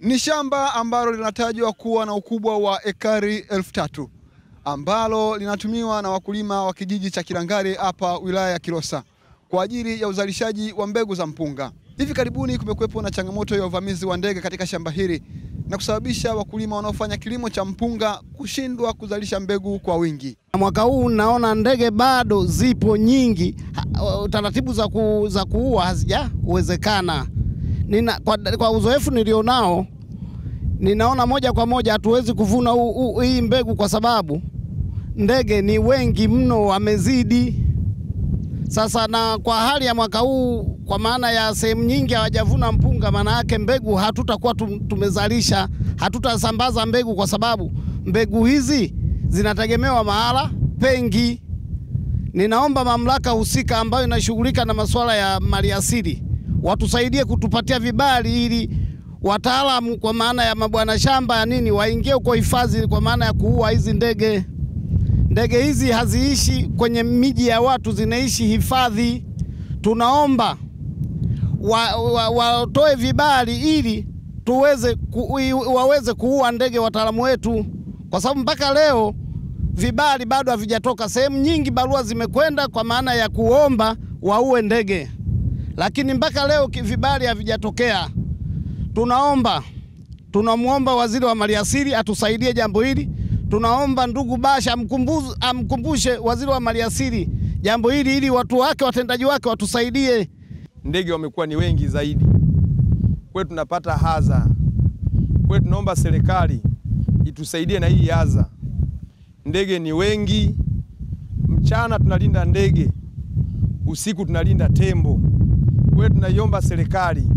Ni shamba ambalo linatajwa kuwa na ukubwa wa ekari 3000 ambalo linatumiwa na wakulima wa kijiji cha Kilangari hapa wilaya ya Kilosa kwa ajili ya uzalishaji wa mbegu za mpunga. Hivi karibuni kumekuwepo na changamoto ya uvamizi wa ndege katika shamba hili na kusababisha wakulima wanaofanya kilimo cha mpunga kushindwa kuzalisha mbegu kwa wingi. Mwaka huu naona ndege bado zipo nyingi, taratibu za kuua hazijawezekana. Kwa uzoefu nilionao, ninaona moja kwa moja hatuwezi kuvuna hii mbegu kwa sababu ndege ni wengi mno, wamezidi. Sasa na kwa hali ya mwaka huu, kwa maana ya sehemu nyingi hawajavuna mpunga, maana yake mbegu hatutakuwa tumezalisha, hatutasambaza mbegu kwa sababu mbegu hizi zinategemewa mahala pengi. Ninaomba mamlaka husika ambayo inashughulika na masuala ya maliasili watusaidie kutupatia vibali ili wataalamu kwa maana ya mabwana shamba ya nini waingie kwa hifadhi kwa maana ya kuua hizi ndege. Ndege hizi haziishi kwenye miji ya watu, zinaishi hifadhi. Tunaomba watoe vibali ili waweze kuua ndege wataalamu wetu, kwa sababu mpaka leo vibali bado havijatoka. Sehemu nyingi barua zimekwenda kwa maana ya kuomba waue ndege, lakini mpaka leo vibali havijatokea. Tunamuomba waziri wa maliasili atusaidie jambo hili. Tunaomba ndugu Basha amkumbushe waziri wa maliasili jambo hili ili watu wake, watendaji wake watusaidie. Ndege wamekuwa ni wengi zaidi. Kwetu tunapata hadha. Kwetu tunaomba serikali itusaidie na hii hadha. Ndege ni wengi. Mchana tunalinda ndege, usiku tunalinda tembo. Kwetu tunaiomba serikali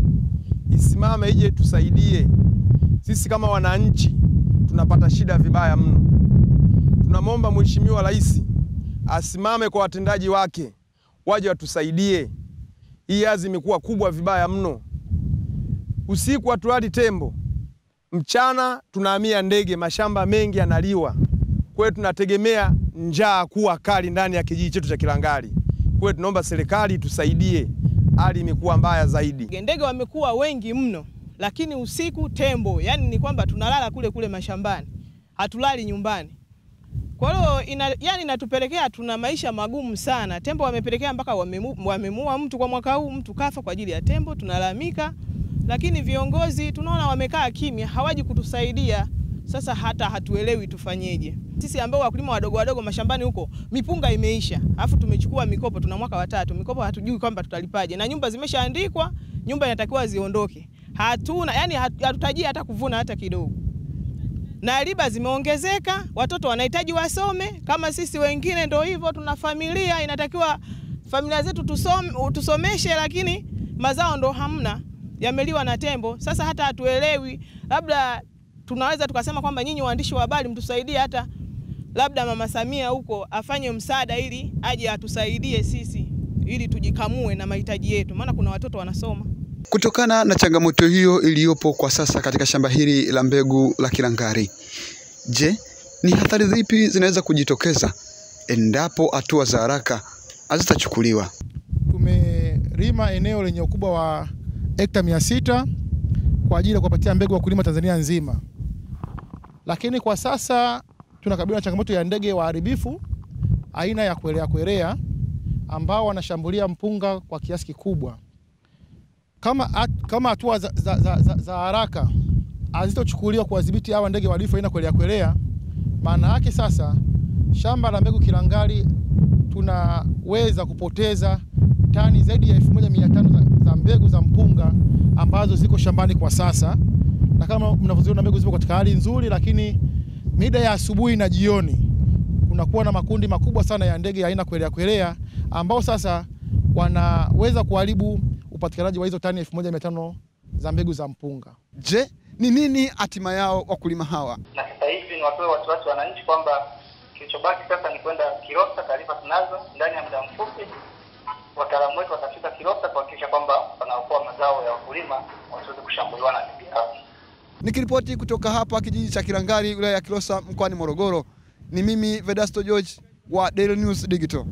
isimame ije tusaidie. Sisi kama wananchi tunapata shida vibaya mno. Tunamwomba Mheshimiwa Rais asimame kwa watendaji wake waje watusaidie. Hii hadhi imekuwa kubwa vibaya mno. Usiku hatulali tembo, mchana tunahamia ndege, mashamba mengi yanaliwa. Kwetu tunategemea njaa kuwa kali ndani ya kijiji chetu cha Kilangari. Kwetu tunaomba serikali tusaidie, hali imekuwa mbaya zaidi. Ndege wamekuwa wengi mno, lakini usiku tembo, yani ni kwamba tunalala kule mashambani, hatulali nyumbani. Kwa hiyo inatupelekea tuna maisha magumu sana. Tembo wamepelekea mpaka wamemuua mtu kwa mwaka huu, mtu kafa kwa ajili ya tembo, tunalalamika. Lakini viongozi tunaona wamekaa kimya, hawaji kutusaidia. Sasa hata hatuelewi tufanyeje. Sisi ambao wakulima wadogo mashambani huko, mipunga imeisha. Alafu tumechukua mikopo, tuna mwaka wa 3. Mikopo hatujui kwamba tutalipaje. Na nyumba zimeshaandikwa, nyumba inatakiwa ziondoke. Hatuna, yani hatutajii hata kuvuna hata kidogo. Na riba zimeongezeka, watoto wanahitaji wasome, kama sisi wengine ndio hivyo, tuna familia, inatakiwa familia zetu tusomeshe, lakini mazao ndo hamna, yameliwa na tembo. Sasa hata hatuelewi, labda tunaweza tukasema kwamba nyinyi waandishi wa habari mtusaidie, hata labda Mama Samia huko afanye msaada ili aje atusaidie sisi ili tujikamue na mahitaji yetu, maana kuna watoto wanasoma. Kutokana na changamoto hiyo iliyopo kwa sasa katika shamba hili la mbegu la Kilangari, je, ni hatari zipi zinaweza kujitokeza endapo hatua za haraka hazitachukuliwa? Tumelima eneo lenye ukubwa wa hekta 600 kwa ajili ya kuwapatia mbegu wakulima Tanzania nzima. Lakini kwa sasa tunakabiliwa na changamoto ya ndege waharibifu aina ya kwelea ambao wanashambulia mpunga kwa kiasi kikubwa. Kama hatua za haraka hazitochukuliwa kuwadhibiti hawa ndege waharibifu aina kwelea, maana yake sasa shamba la mbegu Kilangari tunaweza kupoteza tani zaidi ya 1500 za mbegu za mpunga ambazo ziko shambani kwa sasa. Na kama mnavyoziona mbegu zipo katika hali nzuri, lakini mida ya asubuhi na jioni kunakuwa na makundi makubwa sana ya ndege aina kwelea ambao sasa wanaweza kuharibu upatikanaji wa hizo tani 1500 za mbegu za mpunga. Je, ni nini hatima yao wakulima hawa? Na sasa hivi ni watoe wasiwasi wananchi kwamba kilichobaki sasa ni kwenda Kilosa. Taarifa tunazo, ndani ya muda mfupi wataalamu wetu watafika Kilosa kuhakikisha kwamba wanaokoa mazao ya wakulima wasiweze kushambuliwa na ndege hao. Nikiripoti kutoka hapa kijiji cha Kilangari wilaya ya Kilosa mkoani Morogoro, ni mimi Vedasto George wa Daily News Digital.